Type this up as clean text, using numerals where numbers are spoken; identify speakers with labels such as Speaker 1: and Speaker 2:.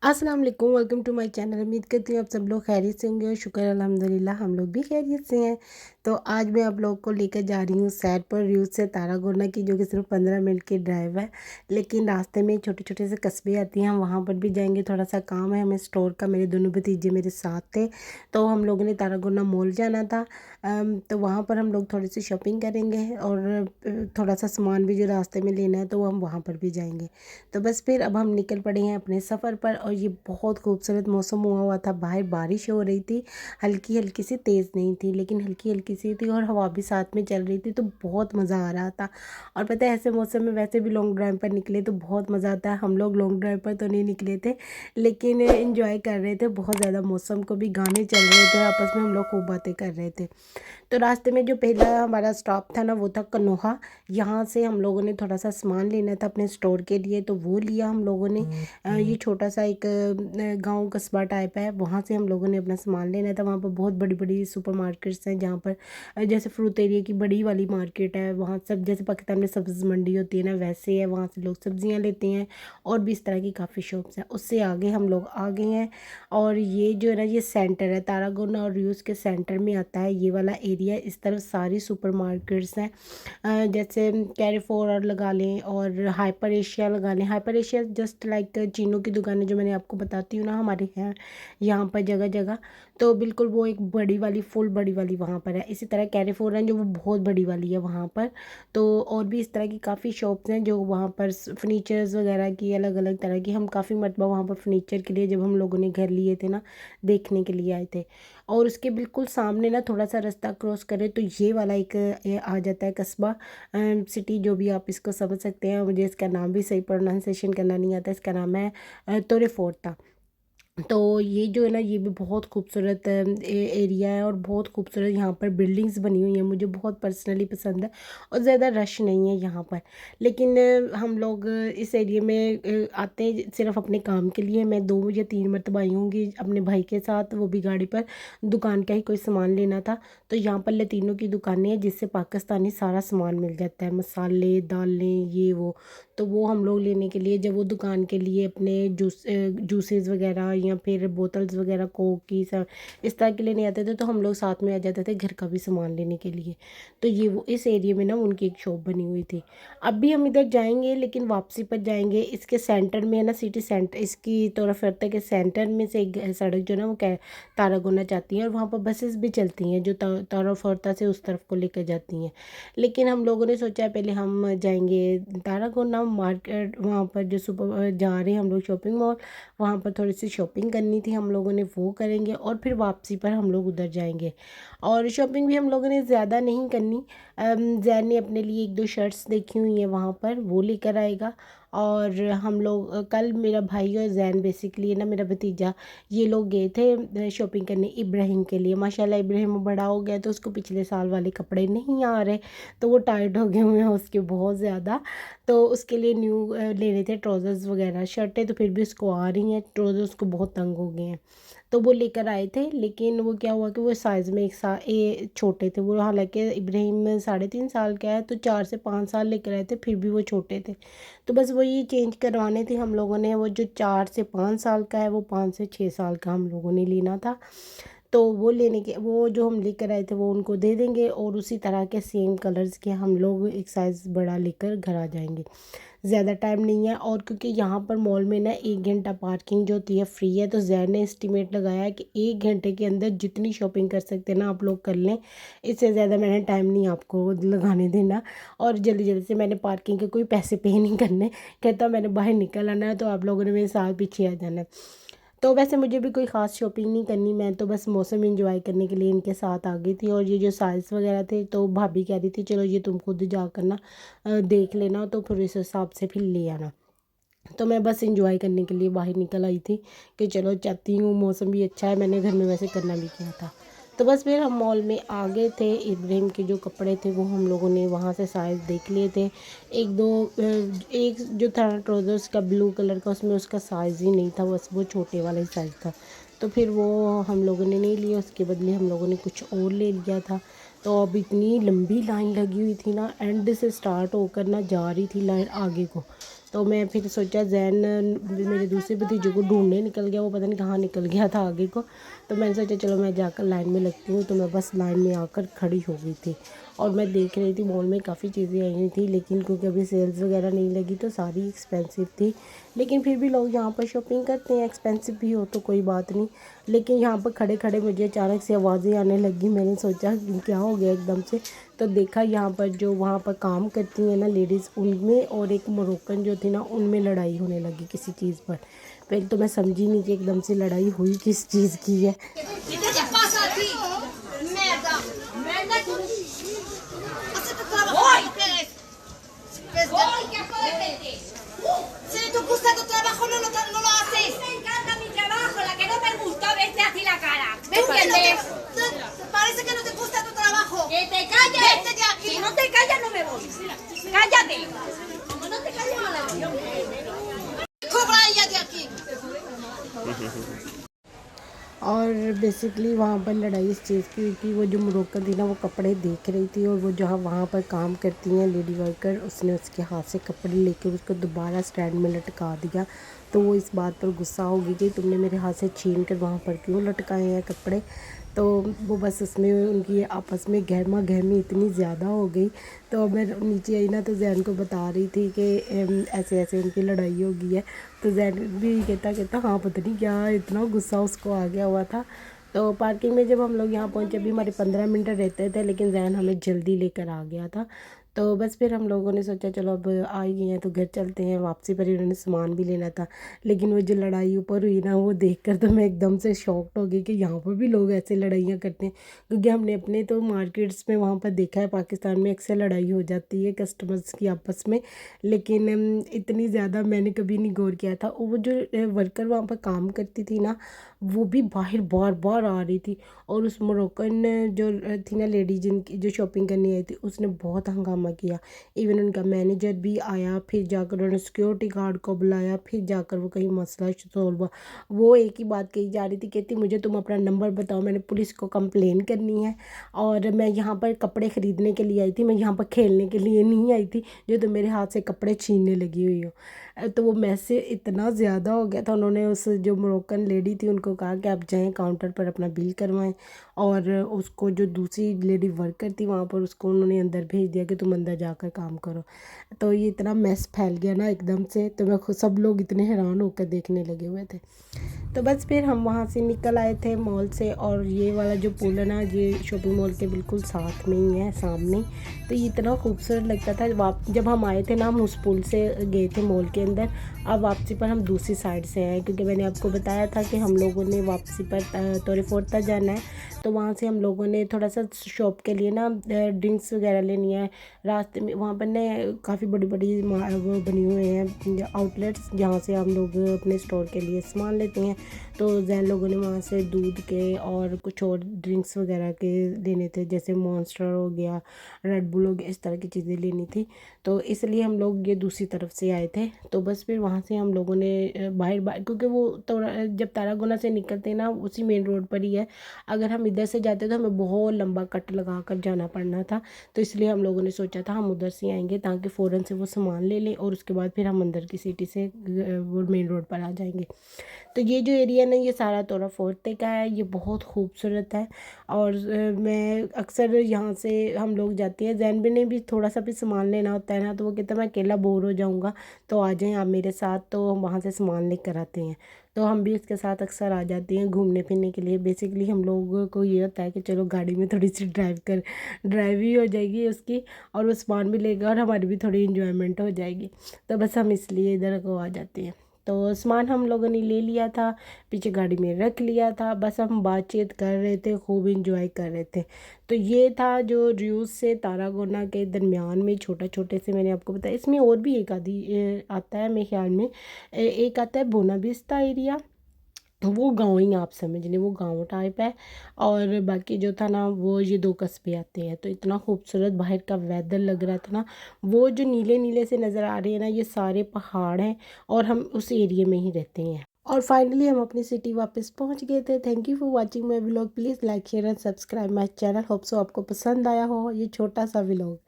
Speaker 1: अस्सलाम वालेकुम, welcome to my channel. उम्मीद करती हूँ आप सब लोग खैरियत से होंगे और शुक्र अल्हम्दुलिल्लाह हम लोग भी खैरियत से हैं। तो आज मैं आप लोगों को लेकर जा रही हूँ सैर पर रिव्यू से तारागोना की, जो कि सिर्फ 15 मिनट की ड्राइव है। लेकिन रास्ते में छोटे छोटे से कस्बे आती हैं, हम वहाँ पर भी जाएंगे। थोड़ा सा काम है हमें स्टोर का, मेरे दोनों भतीजे मेरे साथ थे, तो हम लोगों ने तारागोना मॉल जाना था। तो वहाँ पर हम लोग थोड़ी सी शॉपिंग करेंगे और थोड़ा सा सामान भी जो रास्ते में लेना है तो हम वहाँ पर भी जाएंगे। तो बस फिर अब हम निकल पड़े हैं अपने सफ़र पर, और ये बहुत खूबसूरत मौसम हुआ हुआ था। बाहर बारिश हो रही थी, हल्की हल्की सी, तेज़ नहीं थी लेकिन हल्की हल्की सी थी, और हवा भी साथ में चल रही थी, तो बहुत मज़ा आ रहा था। और पता है ऐसे मौसम में वैसे भी लॉन्ग ड्राइव पर निकले तो बहुत मज़ा आता है। हम लोग लॉन्ग ड्राइव पर तो नहीं निकले थे, लेकिन इंजॉय कर रहे थे बहुत ज़्यादा मौसम को भी। गाने चल रहे थे, आपस में हम लोग खूब बातें कर रहे थे। तो रास्ते में जो पहला हमारा स्टॉप था ना, वो था कनोहा। यहाँ से हम लोगों ने थोड़ा सा सामान लेना था अपने स्टोर के लिए, तो वो लिया हम लोगों ने। ये छोटा सा एक गांव कस्बा टाइप है, वहाँ से हम लोगों ने अपना सामान लेना था। वहाँ पर बहुत बड़ी बड़ी सुपर मार्केट्स हैं, जहाँ पर जैसे फ्रूट एरिया की बड़ी वाली मार्केट है, वहाँ सब जैसे पाकिस्तान में सब्ज़ी मंडी होती है ना, वैसे है। वहाँ से लोग सब्जियाँ लेते हैं, और भी इस तरह की काफ़ी शॉप्स हैं। उससे आगे हम लोग आ गए हैं, और ये जो है ना, ये सेंटर है तारागोना और रियूज़ के सेंटर में आता है ये वाला एरिया। इस तरफ सारी सुपर मार्केट्स हैं, जैसे कैरीफोर और लगा लें, और हाइपर एशिया लगा लें। हाइपर एशिया जस्ट लाइक चीनों की दुकानें जो मैंने आपको बताती हूँ ना, हमारे हैं यहाँ पर जगह जगह, तो बिल्कुल वो एक बड़ी वाली, फुल बड़ी वाली वहाँ पर है। इसी तरह कैरीफोर है जो वो बहुत बड़ी वाली है वहाँ पर। तो और भी इस तरह की काफ़ी शॉप्स हैं जो वहाँ पर फर्नीचर्स वगैरह की, अलग अलग तरह की। हम काफ़ी मरतबा वहाँ पर फर्नीचर के लिए, जब हम लोगों ने घर लिए थे ना, देखने के लिए आए थे। और उसके बिल्कुल सामने ना, थोड़ा सा रास्ता क्रॉस करें तो ये वाला एक ये आ जाता है कस्बा, सिटी, जो भी आप इसको समझ सकते हैं। मुझे इसका नाम भी सही प्रोनाउंसिएशन करना नहीं आता। इसका नाम है तोरे फोर्टा। तो ये जो है ना, ये भी बहुत खूबसूरत एरिया है, और बहुत खूबसूरत यहाँ पर बिल्डिंग्स बनी हुई हैं। मुझे बहुत पर्सनली पसंद है, और ज़्यादा रश नहीं है यहाँ पर। लेकिन हम लोग इस एरिया में आते हैं सिर्फ अपने काम के लिए। मैं 2 या 3 मरतबा आई होंगी अपने भाई के साथ, वो भी गाड़ी पर। दुकान का ही कोई सामान लेना था, तो यहाँ पर लतीनों की दुकानें हैं, जिससे पाकिस्तानी सारा सामान मिल जाता है, मसाले, दालें, ये वो। तो वो हम लोग लेने के लिए, जब वो दुकान के लिए अपने जूसेस वगैरह या फिर बोतल्स वगैरह कोक की सब इस तरह के लेने आते थे, तो हम लोग साथ में आ जाते थे घर का भी सामान लेने के लिए। तो ये वो इस एरिया में ना उनकी एक शॉप बनी हुई थी। अब भी हम इधर जाएंगे, लेकिन वापसी पर जाएंगे। इसके सेंटर में है ना, सिटी सेंटर, इसकी तरफ के सेंटर में से एक सड़क जो है ना, वो तारागोना जाती है, और वहाँ पर बसेस भी चलती हैं जो ताराफरता से उस तरफ को लेकर जाती हैं। लेकिन हम लोगों ने सोचा पहले हम जाएंगे तारागोना मार्केट, वहाँ पर जो सुपर जा रहे हैं हम लोग शॉपिंग मॉल, वहाँ पर थोड़ी सी शॉपिंग करनी थी हम लोगों ने, वो करेंगे, और फिर वापसी पर हम लोग उधर जाएंगे। और शॉपिंग भी हम लोगों ने ज़्यादा नहीं करनी। जैन ने अपने लिए 1-2 शर्ट्स देखी हुई हैं वहाँ पर, वो लेकर आएगा। और हम लोग कल मेरा भाई और जैन, बेसिकली ना मेरा भतीजा, ये लोग गए थे शॉपिंग करने इब्राहिम के लिए। माशाल्लाह इब्राहिम बड़ा हो गया, तो उसको पिछले साल वाले कपड़े नहीं आ रहे, तो वो टाइट हो गए हुए हैं उसके बहुत ज़्यादा। तो उसके लिए न्यू लेने थे ट्राउज़र्स वगैरह। शर्टें तो फिर भी उसको आ रही हैं, ट्राउज़र उसको बहुत तंग हो गए हैं, तो वो लेकर आए थे। लेकिन वो क्या हुआ कि वो साइज़ में छोटे थे वो। हालांकि इब्राहिम 3.5 साल का है, तो 4 से 5 साल लेकर आए थे, फिर भी वो छोटे थे। तो बस वही चेंज करवाने थे हम लोगों ने। वो जो 4 से 5 साल का है, वो 5 से 6 साल का हम लोगों ने लेना था। तो वो लेने के, वो जो हम लेकर आए थे वो उनको दे देंगे, और उसी तरह के सेम कलर्स के हम लोग एक साइज़ बड़ा लेकर घर आ जाएंगे। ज़्यादा टाइम नहीं है, और क्योंकि यहाँ पर मॉल में ना 1 घंटा पार्किंग जो होती है फ्री है, तो जैन ने एस्टिमेट लगाया है कि 1 घंटे के अंदर जितनी शॉपिंग कर सकते हैं ना आप लोग कर लें। इससे ज़्यादा मैंने टाइम नहीं आपको लगाने देना। और जल्दी जल्दी से मैंने पार्किंग के कोई पैसे पे नहीं करने, कहता मैंने बाहर निकल आना है, तो आप लोगों ने मेरे साथ पीछे आ जाना है। तो वैसे मुझे भी कोई ख़ास शॉपिंग नहीं करनी, मैं तो बस मौसम एंजॉय करने के लिए इनके साथ आ गई थी। और ये जो साइज़ वगैरह थे, तो भाभी कह रही थी चलो ये तुम खुद जा कर ना देख लेना, तो फिर इस हिसाब से फिर ले आना। तो मैं बस एंजॉय करने के लिए बाहर निकल आई थी कि चलो चाहती हूँ, मौसम भी अच्छा है, मैंने घर में वैसे करना भी किया था। तो बस फिर हम मॉल में आ गए थे। इब्राहिम के जो कपड़े थे वो हम लोगों ने वहाँ से साइज़ देख लिए थे। एक जो था ट्राउज़र उसका ब्लू कलर का, उसमें उसका साइज़ ही नहीं था, बस वो छोटे वाला ही साइज़ था। तो फिर वो हम लोगों ने नहीं लिया, उसके बदले हम लोगों ने कुछ और ले लिया था। तो अब इतनी लंबी लाइन लगी हुई थी ना, एंड से स्टार्ट होकर ना जा रही थी लाइन आगे को। तो मैं फिर सोचा जैन मेरे दूसरे भतीजे को ढूंढने निकल गया, वो पता नहीं कहाँ निकल गया था आगे को। तो मैंने सोचा चलो मैं जाकर लाइन में लगती हूँ। तो मैं बस लाइन में आकर खड़ी हो गई थी और मैं देख रही थी मॉल में काफ़ी चीज़ें आई हुई थी, लेकिन क्योंकि अभी सेल्स वगैरह नहीं लगी तो सारी एक्सपेंसिव थी। लेकिन फिर भी लोग यहाँ पर शॉपिंग करते हैं, एक्सपेंसिव भी हो तो कोई बात नहीं। लेकिन यहाँ पर खड़े खड़े मुझे अचानक से आवाज़ें आने लगी। मैंने सोचा कि क्या हो गया एकदम से, तो देखा यहाँ पर जो वहाँ पर काम करती हैं ना लेडीज़, उनमें और एक मोरक्कन जो थी ना उनमें लड़ाई होने लगी किसी चीज़ पर। पहले तो मैं समझी नहीं कि एकदम से लड़ाई हुई किस चीज़ की है।
Speaker 2: Si te gusta tu trabajo, no lo haces. Me encanta mi trabajo, la que no me gustó, vete así la cara. ¿Me entiendes? Parece que no te gusta tu trabajo. Que te calles. Vete de aquí. Si no te callas, no me voy. Cállate. Como no te calles, no la voy. Cobra ella de aquí.
Speaker 1: और basically वहाँ पर लड़ाई इस चीज़ की हुई कि वो जो मोरक्कन थी ना वो कपड़े देख रही थी, और वो जहाँ वहाँ पर काम करती हैं लेडी वर्कर, उसने उसके हाथ से कपड़े लेकर उसको दोबारा स्टैंड में लटका दिया। तो वो इस बात पर गुस्सा हो गई कि तुमने मेरे हाथ से छीन कर वहाँ पर क्यों लटकाए हैं कपड़े। तो वो बस उसमें उनकी आपस में गहमा गहमी इतनी ज़्यादा हो गई। तो मैं नीचे आई ना तो जैन को बता रही थी कि ऐसे ऐसे उनकी लड़ाई हो गई है। तो जैन भी कहता हाँ पता नहीं क्या इतना गुस्सा उसको आ गया हुआ था। तो पार्किंग में जब हम लोग यहाँ पहुँचे, अभी हमारे 15 मिनट रहते थे, लेकिन जैन हमें जल्दी लेकर आ गया था। तो बस फिर हम लोगों ने सोचा चलो अब आ ही गए हैं तो घर चलते हैं। वापसी पर उन्होंने सामान भी लेना था, लेकिन वो जो लड़ाई ऊपर हुई ना वो देखकर तो मैं एकदम से शॉक्ड हो गई कि यहाँ पर भी लोग ऐसे लड़ाइयाँ करते हैं। क्योंकि हमने अपने तो मार्केट्स में वहाँ पर देखा है, पाकिस्तान में अक्सर लड़ाई हो जाती है कस्टमर्स की आपस में, लेकिन इतनी ज़्यादा मैंने कभी नहीं गौर किया था। वो जो वर्कर वहाँ पर काम करती थी ना, वो भी बाहर बार बार आ रही थी। और उस मोरक्कन जो थी ना लेडी जिनकी जो शॉपिंग करने आई थी, उसने बहुत हंगामा किया। इवन उनका मैनेजर भी आया, फिर जाकर उन्होंने सिक्योरिटी गार्ड को बुलाया, फिर जाकर वो कहीं मसला सॉल्व हुआ। वो एक ही बात कही जा रही थी, कहती मुझे तुम अपना नंबर बताओ, मैंने पुलिस को कंप्लेन करनी है, और मैं यहाँ पर कपड़े ख़रीदने के लिए आई थी, मैं यहाँ पर खेलने के लिए नहीं आई थी जो तुम मेरे हाथ से कपड़े छीनने लगी हुई हो। तो वो मैसेज इतना ज़्यादा हो गया था। उन्होंने उस जो मोरक्कन लेडी थी उनको कहा कि आप जाएं काउंटर पर अपना बिल करवाएं, और उसको जो दूसरी लेडी वर्कर थी वहाँ पर उसको उन्होंने अंदर भेज दिया कि तुम अंदर जाकर काम करो। तो ये इतना मैस फैल गया ना एकदम से, तो मैं खुद सब लोग इतने हैरान होकर देखने लगे हुए थे। तो बस फिर हम वहाँ से निकल आए थे मॉल से, और ये वाला जो पुल है ना ये शॉपिंग मॉल के बिल्कुल साथ में ही है, सामने। तो ये इतना खूबसूरत लगता था। जब हम आए थे ना हम उस पुल से गए थे मॉल के अंदर, अब वापसी पर हम दूसरी साइड से आए, क्योंकि मैंने आपको बताया था कि हम लोगों ने वापसी पर तोरे फोर्ट तक जाना है। तो वहाँ से हम लोगों ने थोड़ा सा शॉप के लिए ना ड्रिंक्स वगैरह लेनी है। रास्ते में वहाँ पर ना काफ़ी बड़ी बड़ी वो बनी हुए हैं आउटलेट्स, जहाँ से हम लोग अपने स्टोर के लिए सामान लेते हैं। तो जैन लोगों ने वहाँ से दूध के और कुछ और ड्रिंक्स वगैरह के लेने थे, जैसे मॉन्स्टर हो गया, रेड बुल हो गया, इस तरह की चीज़ें लेनी थी। तो इसलिए हम लोग ये दूसरी तरफ से आए थे। तो बस फिर वहाँ से हम लोगों ने बाहर बाहर, क्योंकि वो तो जब तारागुना से निकलते हैं ना उसी मेन रोड पर ही है। अगर हम इधर से जाते तो हमें बहुत लंबा कट लगा कर जाना पड़ना था। तो इसलिए हम लोगों ने सोचा था हम उधर से आएंगे ताकि फ़ौरन से वो सामान ले लें, और उसके बाद फिर हम अंदर की सिटी से वो मेन रोड पर आ जाएंगे। तो ये जो एरिया ना ये सारा तोरा फोर्टे का है, ये बहुत खूबसूरत है। और मैं अक्सर यहाँ से हम लोग जाते हैं। जैन भी ने भी थोड़ा सा भी सामान लेना होता है ना तो वो कहता है मैं अकेला बोर हो जाऊँगा, तो आ जाएं आप मेरे साथ, तो हम वहाँ से सामान लेकर आते हैं। तो हम भी उसके साथ अक्सर आ जाते हैं घूमने फिरने के लिए। बेसिकली हम लोगों को ये होता है कि चलो गाड़ी में थोड़ी सी ड्राइव भी हो जाएगी उसकी, और वो सामान भी लेगा और हमारी भी थोड़ी इन्जॉयमेंट हो जाएगी। तो बस हम इसलिए इधर को आ जाते हैं। तो सामान हम लोगों ने ले लिया था, पीछे गाड़ी में रख लिया था, बस हम बातचीत कर रहे थे, खूब इंजॉय कर रहे थे। तो ये था जो रियूज से तारागोना के दरमियान में छोटा छोटे से मैंने आपको बताया। इसमें और भी एक आधी आता है मेरे ख्याल में, एक आता है बोनाविस्ता एरिया, वो गांव ही आप समझ लें, वो गांव टाइप है। और बाकी जो था ना वो ये दो कस्बे आते हैं। तो इतना खूबसूरत बाहर का वेदर लग रहा था ना, वो जो नीले नीले से नज़र आ रहे हैं ना ये सारे पहाड़ हैं, और हम उस एरिया में ही रहते हैं। और फाइनली हम अपनी सिटी वापस पहुंच गए थे। Thank you for watching my vlog. Please like share and subscribe my channel. Hope so आपको पसंद आया हो ये छोटा सा व्लॉग।